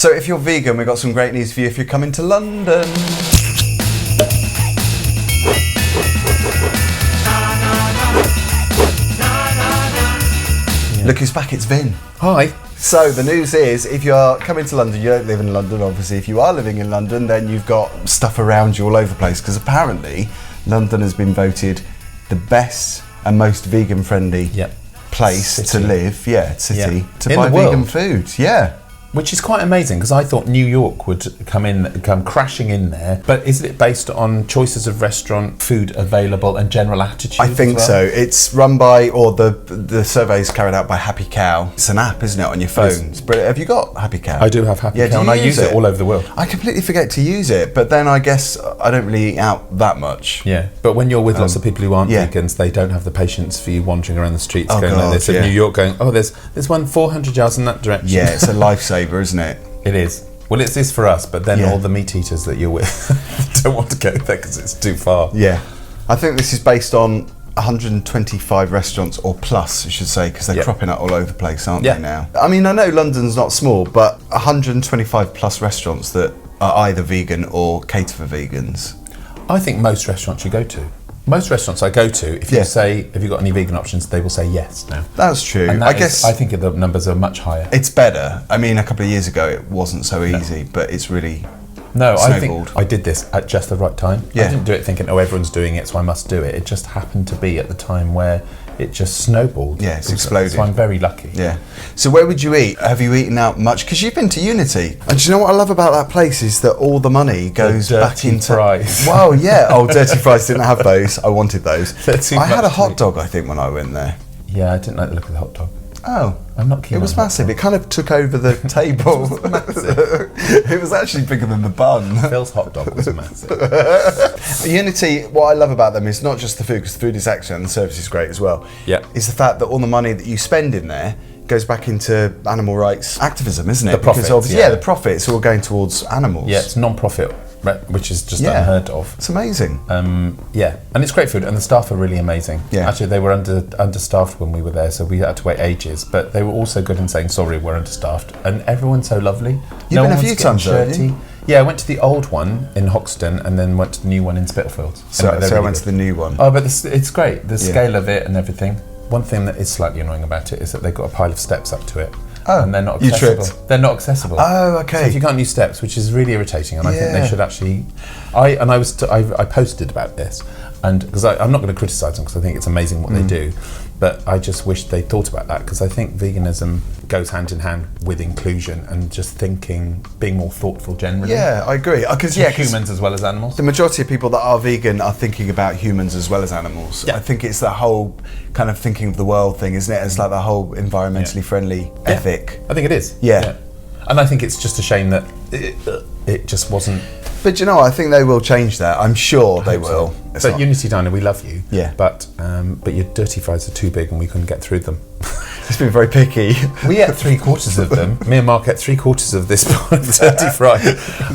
So if you're vegan, we've got some great news for you if you're coming to London. Look who's back, it's Vin. Hi. So the news is, if you're coming to London, you don't live in London, obviously. If you are living in London, then you've got stuff around you all over the place, because apparently London has been voted the best and most vegan-friendly place to live, city, to buy vegan food, Which is quite amazing, because I thought New York would come crashing in there. But is it based on choices of restaurant, food available, and general attitude? I think so. It's run by, or the survey's carried out by HappyCow. It's an app, isn't it, on your phone? It's brilliant. Have you got HappyCow? I do have HappyCow, and I use it all over the world. I completely forget to use it, but then I guess I don't really eat out that much. Yeah, but when you're with lots of people who aren't vegans, they don't have the patience for you wandering around the streets going like this. In New York going, there's one 400 yards in that direction. Yeah, it's a lifesaver, isn't it? It is. Well, it's this for us, but then all the meat eaters that you're with don't want to go there because it's too far. Yeah. I think this is based on 125 restaurants or plus, I should say, because they're cropping up all over the place, aren't they now? I mean, I know London's not small, but 125 plus restaurants that are either vegan or cater for vegans. I think most restaurants you go to. Most restaurants I go to, if you say, have you got any vegan options, they will say yes now. That's true. And I think the numbers are much higher. It's better. I mean, a couple of years ago it wasn't so easy, but it's really snowballed. I think I did this at just the right time. I didn't do it thinking, everyone's doing it, so I must do it. It just happened to be at the time where it just snowballed. Yeah, it's exploded. So I'm very lucky. Yeah. So where would you eat? Have you eaten out much? Because you've been to Unity. And do you know what I love about that place is that all the money goes back into... fries. Well, yeah. Oh, dirty fries. Didn't have those. I wanted those. I had a hot dog, I think, when I went there. Yeah, I didn't like the look of the hot dog. Oh. I'm not keen. It was massive. It kind of took over the table. It was massive. It was actually bigger than the bun. Phil's hot dog was massive. Unity, what I love about them is not just the food, because the food is excellent and the service is great as well. Yeah. It's the fact that all the money that you spend in there goes back into animal rights activism, isn't it? The profits, the profits are all going towards animals. Yeah, it's non-profit, which is just unheard of. It's amazing. And it's great food, and the staff are really amazing. Yeah. Actually, they were understaffed when we were there, so we had to wait ages. But they were also good in saying, sorry, we're understaffed. And everyone's so lovely. You've been a few times, haven't you? Yeah, I went to the old one in Hoxton and then went to the new one in Spitalfields. So I went to the new one. Oh, but it's great. The scale of it and everything. One thing that is slightly annoying about it is that they've got a pile of steps up to it. Oh, and they're not accessible. You tripped? They're not accessible. Oh, okay. So if you can't use steps, which is really irritating, and I think they should actually... I posted about this, and because I'm not going to criticise them because I think it's amazing what they do, but I just wish they thought about that, because I think veganism goes hand in hand with inclusion and just being more thoughtful generally. Yeah, I agree. Because humans as well as animals. The majority of people that are vegan are thinking about humans as well as animals. Yeah. I think it's that whole kind of thinking of the world thing, isn't it? It's like the whole environmentally friendly ethic. I think it is. Yeah. And I think it's just a shame that it just wasn't... But you know, I think they will change that. I'm sure they will. So Unity Diner, we love you. Yeah. But your dirty fries are too big and we couldn't get through them. It's been very picky. We ate 3/4 of them. Me and Mark ate 3/4 of this dirty fry,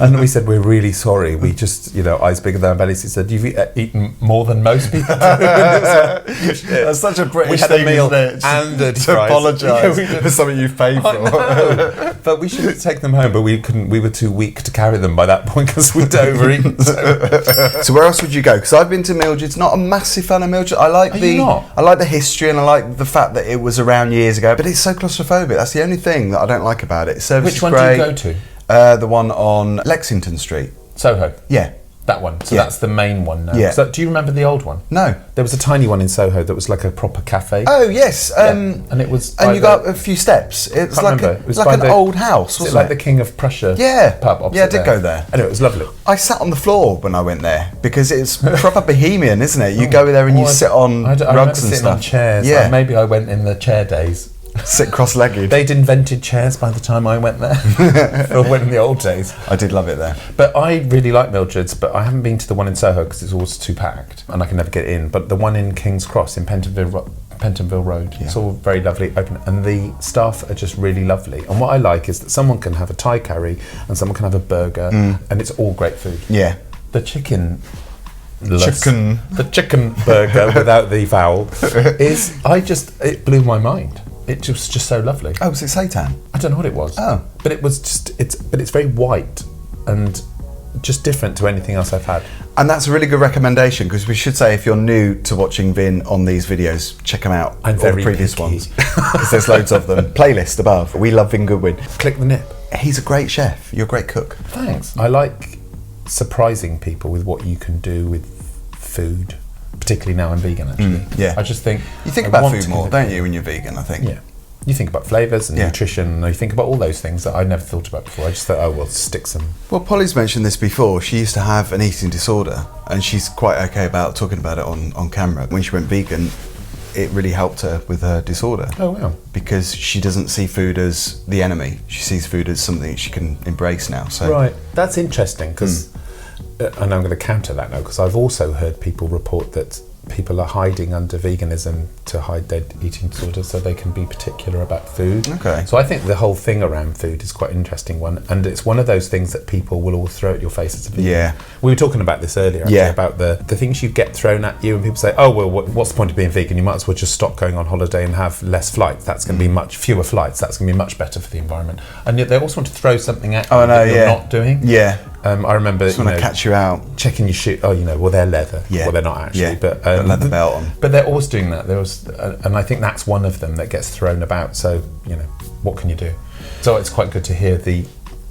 and we said we're really sorry. We just, eyes bigger than our bellies. He said, "You've eaten more than most people do." That's such a British thing, meal isn't it? and dirty to fries. apologise for something you've paid for. But we should take them home, but we couldn't. We were too weak to carry them by that point because we'd overeaten. So where else would you go? Because I've been to Mildreds. Not a massive fan of Mildreds. I like the history, and I like the fact that it was around years ago. But it's so claustrophobic. That's the only thing that I don't like about it. Service Which one is great. do you go to? The one on Lexington Street. Soho. Yeah. That one. So that's the main one now. Yeah. So, do you remember the old one? No. There was a tiny one in Soho that was like a proper cafe. Oh yes. And it was. And you got up a few steps. It's like an old house, wasn't it? Like the King of Prussia. Pub. Yeah, I did go there. And it was lovely. I sat on the floor when I went there because it's proper bohemian, isn't it? You go there and you sit on rugs and stuff. On chairs. Yeah. Like maybe I went in the chair days. Sit cross-legged. They'd invented chairs by the time I went there. Or went in the old days. I did love it there. But I really like Mildred's, but I haven't been to the one in Soho because it's always too packed and I can never get in. But the one in King's Cross in Pentonville Road, it's all very lovely, open, and the staff are just really lovely. And what I like is that someone can have a Thai curry and someone can have a burger, and it's all great food. Yeah. The chicken burger without the vowel it blew my mind. it was just so lovely. Oh, was it seitan? I don't know what it was. Oh. But it was just, it's very white and just different to anything else I've had. And that's a really good recommendation, because we should say, if you're new to watching Vin on these videos, check them out. I'm all very the previous picky. ones, because there's loads of them. Playlist above. We love Vin Goodwin. Click the nip. He's a great chef. You're a great cook. Thanks. I like surprising people with what you can do with food, particularly now I'm vegan, actually. Yeah. I just think... You think I about want food to more, give don't it- you, when you're vegan, I think? Yeah. You think about flavours and Yeah. nutrition, and you think about all those things that I never thought about before. I just thought, oh, well, stick some... Well, Polly's mentioned this before. She used to have an eating disorder, and she's quite okay about talking about it on camera. When she went vegan, it really helped her with her disorder. Oh, wow. Because she doesn't see food as the enemy. She sees food as something she can embrace now. So Right. That's interesting, because... and I'm going to counter that now, because I've also heard people report that people are hiding under veganism to hide their eating disorder so they can be particular about food. Okay. So I think the whole thing around food is quite an interesting one, and it's one of those things that people will all throw at your face as a vegan. Yeah. We were talking about this earlier, actually, Yeah. about the things you get thrown at you, and people say, oh, well, what's the point of being vegan? You might as well just stop going on holiday and have less flights. That's going to be much fewer flights. That's going to be much better for the environment. And yet they also want to throw something at you I know, that you're yeah. not doing. Yeah. I remember, Just want to catch you out. checking your shoe. Oh, well, they're leather. Yeah. Well, they're not actually, Yeah. but Got a leather belt on. But they're always doing that. And I think that's one of them that gets thrown about. So what can you do? So it's quite good to hear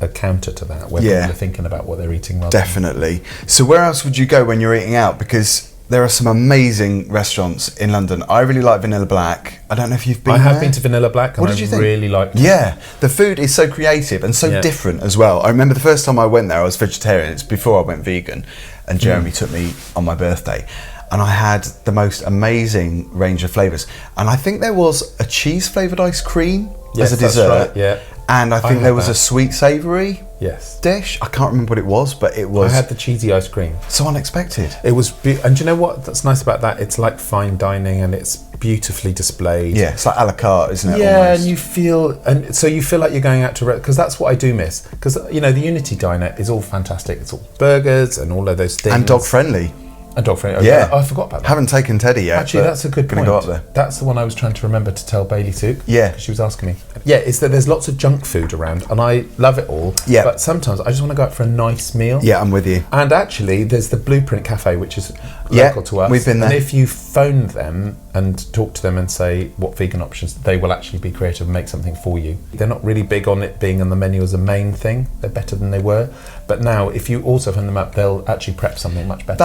a counter to that, where Yeah. people are thinking about what they're eating. Rather Definitely. So where else would you go when you're eating out? Because there are some amazing restaurants in London. I really like Vanilla Black. I don't know if you've been I have there. been to Vanilla Black, and What did you think? really liked it. Yeah, the food is so creative and so Yeah. different as well. I remember the first time I went there, I was vegetarian. It's before I went vegan, and Jeremy took me on my birthday, and I had the most amazing range of flavours. And I think there was a cheese flavoured ice cream Yes, as a that's dessert. right, yeah. And I think had there was that. a sweet savoury Yes. dish. I can't remember what it was, but it I was had the cheesy ice cream. so unexpected. It was, and do you know what? That's nice about that. It's like fine dining, and it's beautifully displayed. Yeah, it's like a la carte, isn't it? Yeah, almost? and you feel, and so you feel like you're going out to, because that's what I do miss. Because the Unity Diner is all fantastic. It's all burgers and all of those things. And dog friendly. And dog friendly. Yeah. Oh, I forgot about that. Haven't taken Teddy yet. Actually, but that's a good gonna point. go up there. That's the one I was trying to remember to tell Bailey Sook. Yeah. 'Cause she was asking me. Yeah, it's that there's lots of junk food around, and I love it all. Yeah. But sometimes I just want to go out for a nice meal. Yeah, I'm with you. And actually, there's the Blueprint Cafe, which is Yeah, local to us. we've been there. And if you phone them and talk to them and say what vegan options, they will actually be creative and make something for you. They're not really big on it being on the menu as a main thing. They're better than they were. But now, if you also phone them up, they'll actually prep something much better.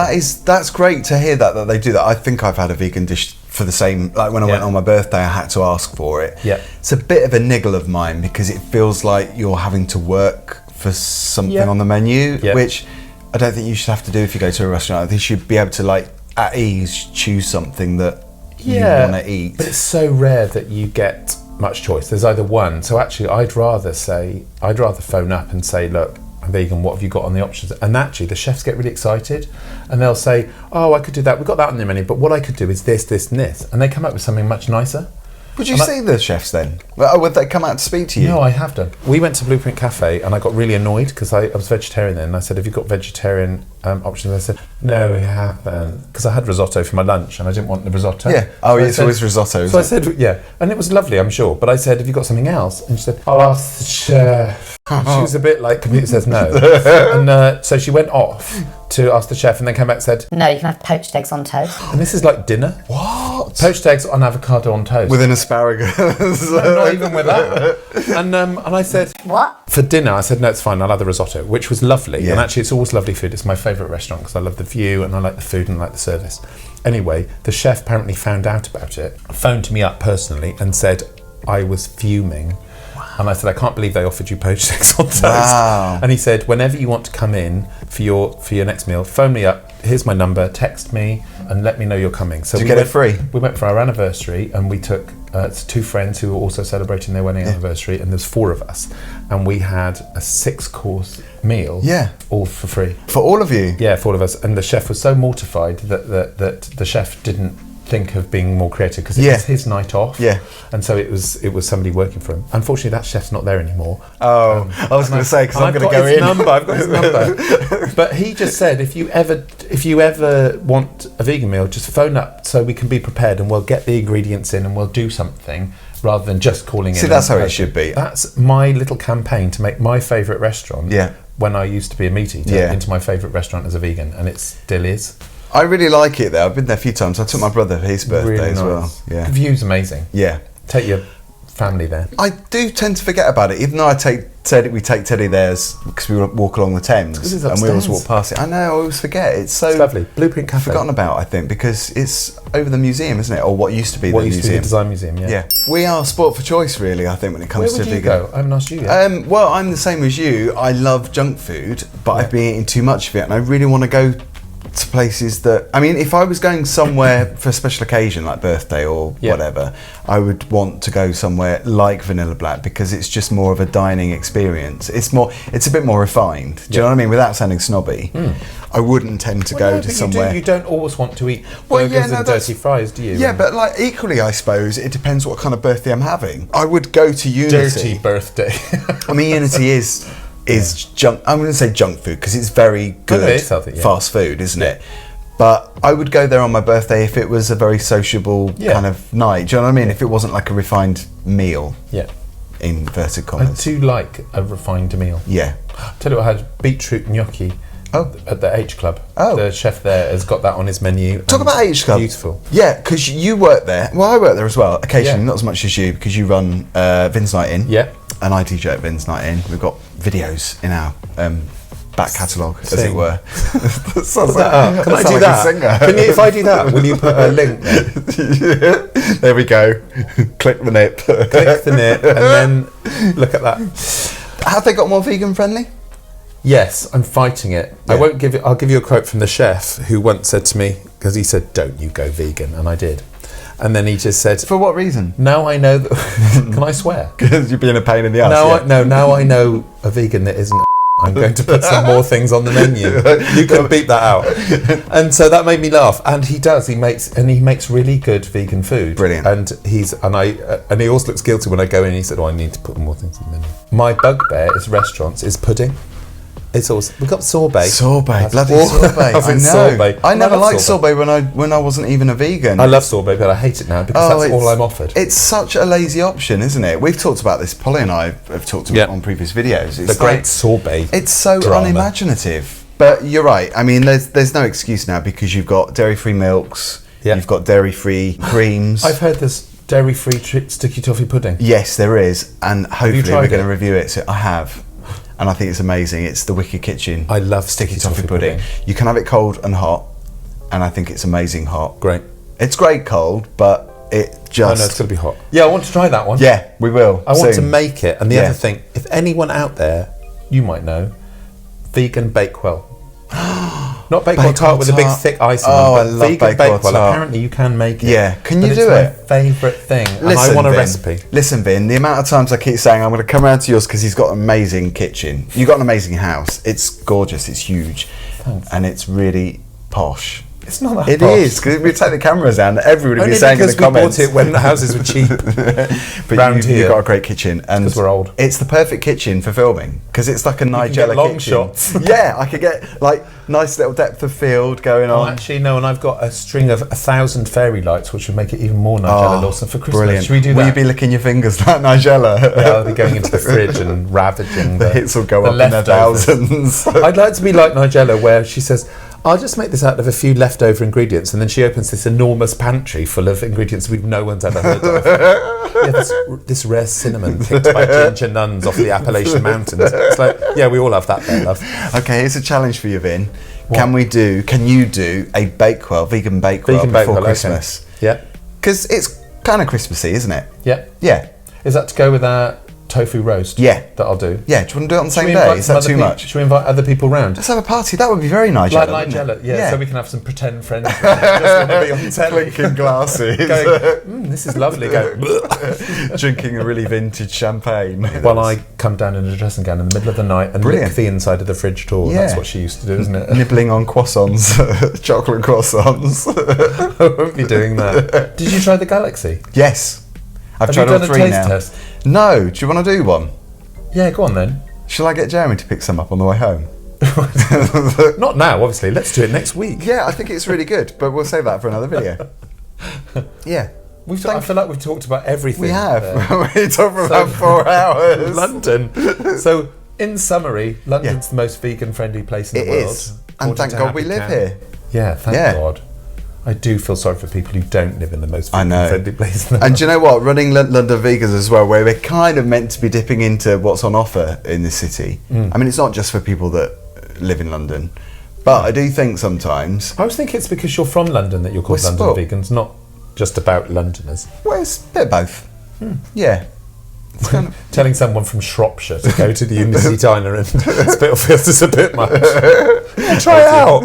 That's great to hear that they do that. I think I've had a vegan dish for the same, like when I went Yeah. on my birthday, I had to ask for it. Yeah. It's a bit of a niggle of mine, because it feels like you're having to work for something Yeah. on the menu, Yeah. which I don't think you should have to do if you go to a restaurant. I think you should be able to, like, at ease, choose something that you want to eat. But it's so rare that you get much choice. There's either one. So actually, I'd rather phone up and say, look, I'm vegan, what have you got on the options? And actually, the chefs get really excited, and they'll say, oh, I could do that. We've got that on the menu, but what I could do is this, this, and this. And they come up with something much nicer. Would you see the chefs then? Well, would they come out to speak to you? No, I have done. We went to Blueprint Cafe, and I got really annoyed because I was vegetarian then. And I said, have you got vegetarian options? I said, no, we haven't. Because I had risotto for my lunch, and I didn't want the risotto. Yeah. Oh, So I it's said- always risotto, So I isn't said, yeah. And it was lovely, I'm sure. But I said, have you got something else? And she said, I'll ask the chef. She was a bit like, computer says no. And so she went off to ask the chef, and then came back and said, No, you can have poached eggs on toast. and this is like dinner. What? Poached eggs on avocado on toast. With an asparagus. No, not even with that. And I said, What? for dinner, I said, no, it's fine, I'll have the risotto, which was lovely. Yeah. And actually, it's always lovely food. It's my favourite restaurant because I love the view and I like the food and I like the service. Anyway, the chef apparently found out about it, phoned me up personally and said I was fuming. And I said, I can't believe they offered you poached eggs on toast. Wow. And he said, whenever you want to come in for your next meal, phone me up, here's my number, text me and let me know you're coming. So Did you get it free? We went for our anniversary, and we took two friends who were also celebrating their wedding anniversary, and there's 4 of us, and we had a 6-course meal, all for free. For all of you? Yeah, for all of us. And the chef was so mortified that the chef didn't think of being more creative because it was his night off. Yeah. And so it was somebody working for him. Unfortunately, that chef's not there anymore. Oh, I was going to say, because I'm going to go in. I've got his number. But he just said, if you ever want a vegan meal, just phone up so we can be prepared, and we'll get the ingredients in and we'll do something. rather than just calling it. See, that's how it should be. That's my little campaign to make my favourite restaurant. Yeah. When I used to be a meat eater, into my favourite restaurant as a vegan, and it still is. I really like it there. I've been there a few times. I took my brother for his birthday Really as nice. well. Yeah. The view's amazing. Yeah. Take your family there. I do tend to forget about it, even though we take Teddy there because we walk along the Thames it's and we always upstairs. walk past it. I know, I always forget. It's Lovely. Blueprint Cafe. forgotten about, I think, because it's over the museum, isn't it? Or what used to be What the used to be museum. the design museum, Yeah. We are sport for choice, really, I think, when it Where comes would to you vegan. go? I haven't asked you yet. Well, I'm the same as you. I love junk food, but I've been eating too much of it, and I really want to go to places that... I mean, if I was going somewhere for a special occasion, like birthday or whatever, I would want to go somewhere like Vanilla Black, because it's just more of a dining experience. It's a bit more refined. Do you know what I mean? Without sounding snobby. I wouldn't tend to go to somewhere... You don't always want to eat burgers and dirty fries, do you? Yeah, but like equally, I suppose, it depends what kind of birthday I'm having. I would go to Unity. Dirty birthday. I mean, Unity is junk. I'm going to say junk food because it's very good it's healthy, fast food, isn't it? But I would go there on my birthday if it was a very sociable kind of night. Do you know what I mean? If it wasn't like a refined meal. Yeah. In inverted I commas. do like a refined meal. Yeah. Tell you what, I had beetroot gnocchi at the hClub. Oh. The chef there has got that on his menu. Talk about hClub. Beautiful. Yeah, because you work there. Well, I work there as well, occasionally, not as much as you, because you run Vin's Night In. Yeah. And I DJ at Vin's Night In. We've got videos in our back catalogue, as it were. Put that up. Can I do that? If I do that, will you put a link there? There we go. Click the nip. Click the nip and then look at that. Have they got more vegan friendly? Yes, I'm fighting it. Yeah. I'll give you a quote from the chef who once said to me, because he said, "Don't you go vegan," and I did. And then he just said, For what reason? "Now I know that." Can I swear? Because you're being a pain in the ass. Now I know a vegan that isn't. I'm going to put some more things on the menu. You can beep that out. And so that made me laugh. And he does. He makes really good vegan food. Brilliant. And he always looks guilty when I go in. And he said, "Oh, I need to put more things on the menu." My bugbear is restaurants is pudding. It's always we've got sorbet. Sorbet, bloody sorbet. I know. Sorbet. I never liked sorbet when I wasn't even a vegan. I love sorbet, but I hate it now because that's all I'm offered. It's such a lazy option, isn't it? We've talked about this. Polly and I have talked about on previous videos. It's the great sorbet. It's so drama. unimaginative. But you're right. I mean, there's no excuse now because you've got dairy-free milks. Yeah. You've got dairy-free creams. I've heard there's dairy-free sticky toffee pudding. Yes, there is, and hopefully we're going to it? review it. So I have. And I think it's amazing. It's the Wicked Kitchen. I love sticky toffee pudding. You can have it cold and hot, and I think it's amazing hot. Great. It's great cold, but it just... I know it's going to be hot. Yeah, I want to try that one. Yeah, we will. I want to make it. And the other thing, if anyone out there, you might know, vegan Bakewell. Not Bakewell tart with a big thick icing on, but I love vegan Bakewell Bakewell. tart. Apparently you can make it. Yeah, can you do It's it? my favourite thing. And Listen, I want a Vin, recipe. Listen, Vin, the amount of times I keep saying I'm going to come around to yours because he's got an amazing kitchen. You've got an amazing house. It's gorgeous. It's huge. Thanks. And it's really posh. It's not that It posh. is, because if we take the cameras down, everybody would Only be saying in the because we comments. bought it when the houses were cheap. But round you've here. got a great kitchen. And 'cause we're old. It's the perfect kitchen for filming, because it's like a Nigella long kitchen. shots. Yeah, I could get like nice little depth of field going Oh, on. actually, no, and I've got a string of 1,000 fairy lights, which would make it even more Nigella Lawson for Christmas. Brilliant. Should we do that? Will you be licking your fingers like Nigella? Yeah, I'll be going into the fridge and ravaging The hits will go the up in their leftovers. thousands. I'd like to be like Nigella, where she says, "I'll just make this out of a few leftover ingredients," and then she opens this enormous pantry full of ingredients no one's ever heard of. Yeah, this rare cinnamon picked by ginger nuns off the Appalachian Mountains. It's like, yeah, we all have that there, love. Okay, here's a challenge for you, Vin. What? Can you do a Bakewell, vegan Bakewell before Christmas? Okay. Yeah. Because it's kind of Christmassy, isn't it? Yeah. Yeah. Is that to go with our tofu roast? Yeah. That I'll do. Yeah, do you want to do it on the Should same we day? invite Is some that other too peop- much? Should we invite other people round? Let's have a party. That would be very Nigella. Like wouldn't it? Nigella, yeah, so we can have some pretend friends. Just want to be on telly. Clinking glasses. Going, this is lovely. Go. Drinking a really vintage champagne. While I come down in a dressing gown in the middle of the night and Brilliant. lick the inside of the fridge door. Yeah. That's what she used to do, isn't it? Nibbling on croissants, chocolate croissants. I won't be doing that. Did you try the Galaxy? Yes. I've Have tried you all done a three taste now. test? No, do you want to do one? Yeah, go on then. Shall I get Jeremy to pick some up on the way home? Not now, obviously. Let's do it next week. Yeah, I think it's really good, but we'll save that for another video. Yeah. I feel like we've talked about everything. We have. We talked for about 4 hours. London. So, in summary, London's the most vegan-friendly place in the world. It is. And thank God we live here. Yeah, thank God. I do feel sorry for people who don't live in the most vegan-friendly place in the world. And do you know what? Running London Vegans as well, where we're kind of meant to be dipping into what's on offer in this city. I mean, it's not just for people that live in London, but I do think sometimes... I was thinking it's because you're from London that you're called London Vegans, not just about Londoners. Well, it's a bit of both. Yeah. It's kind of telling someone from Shropshire to go to the Unity Diner and Spitalfields is a bit much. Try it out.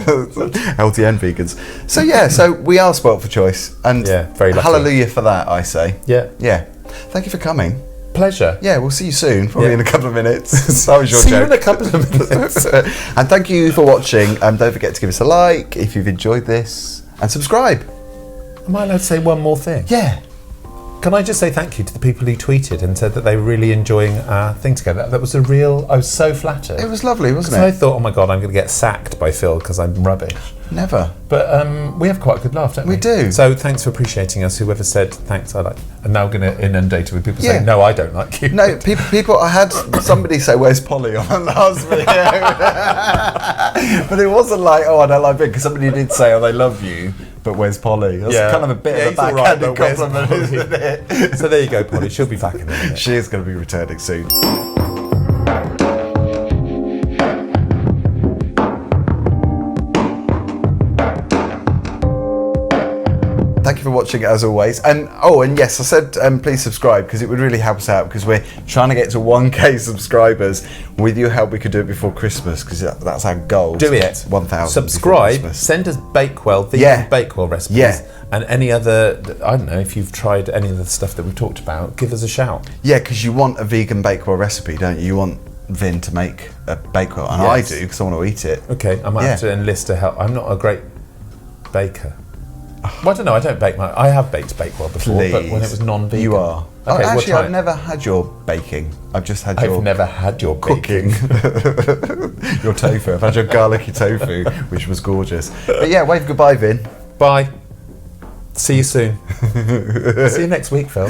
LDN Vegans. So yeah, so we are spoilt for choice, and very lucky. Hallelujah for that, I say. Yeah. Thank you for coming. Pleasure. Yeah, we'll see you soon, probably in a couple of minutes. That was your see joke. you in a couple of minutes. And thank you for watching. Don't forget to give us a like if you've enjoyed this, and subscribe. Am I allowed to say one more thing? Yeah. Can I just say thank you to the people who tweeted and said that they were really enjoying our thing together? That was I was so flattered. It was lovely, wasn't it? I thought, oh my God, I'm going to get sacked by Phil because I'm rubbish. Never. But we have quite a good laugh, don't we? We do. So thanks for appreciating us. Whoever said thanks, I like. I'm now going to inundate it with people saying, no, I don't like you. No, people. I had somebody say, "Where's Polly?" on the last video, but it wasn't like, "Oh, I don't like it," because somebody did say, "Oh, they love you." But where's Polly? That's kind of a bit of a backhanded compliment, isn't it? So there you go, Polly. She'll be back in a minute. She is going to be returning soon. Thank you for watching as always. And yes, I said please subscribe because it would really help us out because we're trying to get to 1K subscribers. With your help, we could do it before Christmas because that's our goal. Do it. 1,000. Subscribe. Send us Bakewell, vegan Bakewell recipes. Yeah. And any other, I don't know, if you've tried any of the stuff that we've talked about, give us a shout. Yeah, because you want a vegan Bakewell recipe, don't you? You want Vin to make a Bakewell, and I do because I want to eat it. Okay, I might have to enlist a help. I'm not a great baker. Well, I don't know. I don't bake I have baked Bakewell before, but when it was non-vegan. You are. Okay, actually, I've never had your baking. I've just had your... I've never had your cooking. Your tofu. I've had your garlicky tofu, which was gorgeous. But yeah, wave goodbye, Vin. Bye. See you soon. See you next week, Phil.